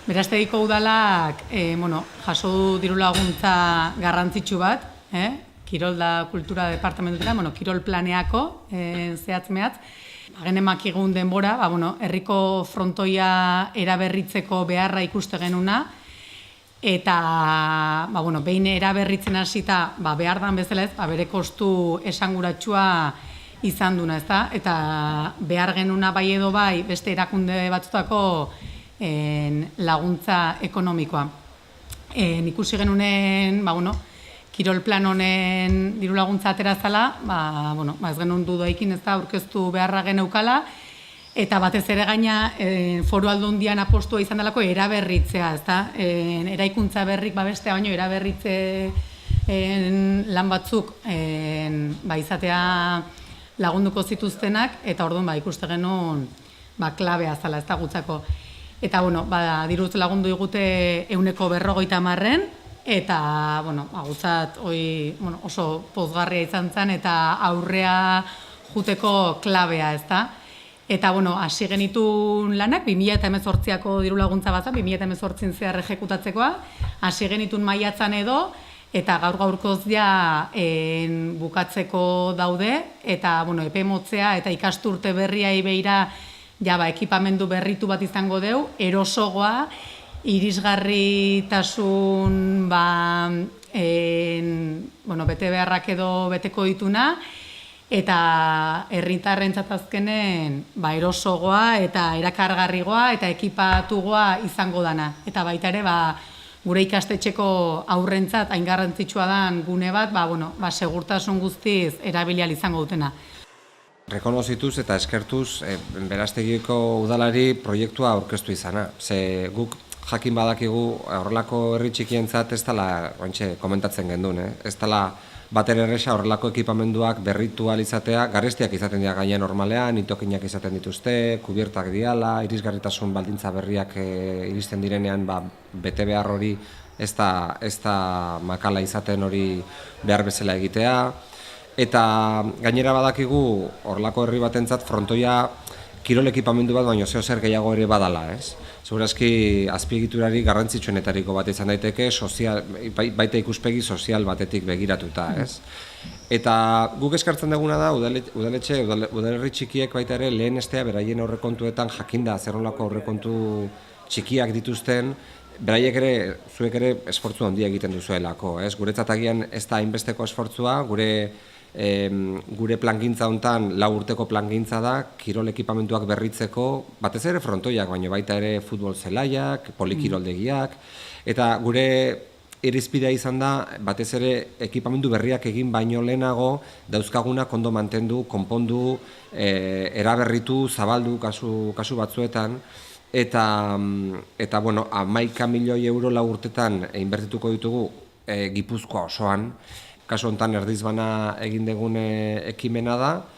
Berastegiko udalak jaso du diru laguntza garrantzitsu bat, Kirol da Kultura Departamentura, Kirol planeako zehatz-mehatz. Genemakigun denbora, herriko frontoia eraberritzeko beharra ikuste genuna, eta behin eraberritzen hasita behar dan bezala ez, bere kostu esanguratsua izan duna, ezta? Eta behar genuna bai edo bai beste erakunde batzutako laguntza ekonomikoa. Ikusi genunen, Kirol plan honen diru laguntza atera zala, ez genuen dudaikin ez da aurkeztu beharra geneukala, eta batez ere gaina foru aldundian apostua izan delako eraberritzea, ez da? Eraikuntza berrik babestea baino eraberritze lan batzuk izatea lagunduko zituztenak, eta orduan ikuste genuen klabea zala ez da gutzako. Eta, diruz lagundu digute 150, eta, gutzat oso pozgarria izan zen, eta aurrea juteko klabea, ez da. Eta, hasi genitun lanak, 2018ako diru laguntza bat, 2018 zehar ejekutatzekoa, hasi genitun maiatzan edo, eta gaur-gaurkoz bukatzeko daude, eta, epe motzea, eta ikasturte berriai beira, ekipamendu berritu bat izango deu, erosogoa, irisgarritasun bete beharrak edo beteko dituna, eta herritarrentzat azkenen erosogoa eta erakargarrigoa eta ekipatugoa izango dana. Eta baita ere, gure ikastetxeko aurrentzat hain garrantzitsua dan gune bat, segurtasun guztiz erabilial izango dutena. Rekonozituz eta eskertuz Berastegiko udalari proiektua aurkeztu izana. Ze guk jakin badakigu horrelako herri txikientzat ez dela, komentatzen gendun, ez dela batere erresa horrelako ekipamenduak berritu izatea, garestiak izaten dira gaina normalean, itokinak izaten dituzte, kubiertak diala, irisgarritasun baldintza berriak iristen direnean bete behar hori ez da makala izaten hori behar bezala egitea. Eta gainera badakigu horrelako herri batentzat frontoia kirol ekipamendu bat baino zer gehiago ere badala, ez? Segurazki azpiegiturari garrantzitsuenetariko bat izan daiteke, baita ikuspegi sozial batetik begiratuta, ez? Eta guk eskartzen duguna da, udalerri txikiek baita ere lehen estea beraien aurrekontuetan jakinda zerrolako aurrekontu txikiak dituzten, beraiek ere, zuek ere esfortzu handia egiten duzuelako, ez? Guretzat agian ez da hainbesteko esfortzua, gure plangintza hontan 4 urteko plangintza da, kirol ekipamenduak berritzeko, batez ere frontoiak, baina baita ere futbol zelaiak, polikiroldegiak, eta gure irizpidea izan da, batez ere ekipamendu berriak egin baino lehenago, dauzkaguna ondo mantendu, konpondu, eraberritu, zabaldu kasu batzuetan, eta 11 milioi euro 4 urtetan inbertituko ditugu Gipuzkoa osoan. Kasu honetan erdizbana egin dugun ekimena da.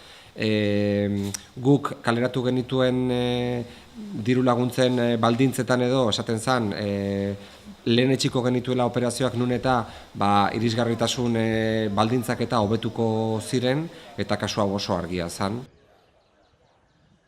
Guk kaleratu genituen diru laguntzen baldintzetan edo, esaten zen, lehen etxiko genituela operazioak nun eta irisgarritasun baldintzak eta hobetuko ziren, eta kasu hau oso argia zen.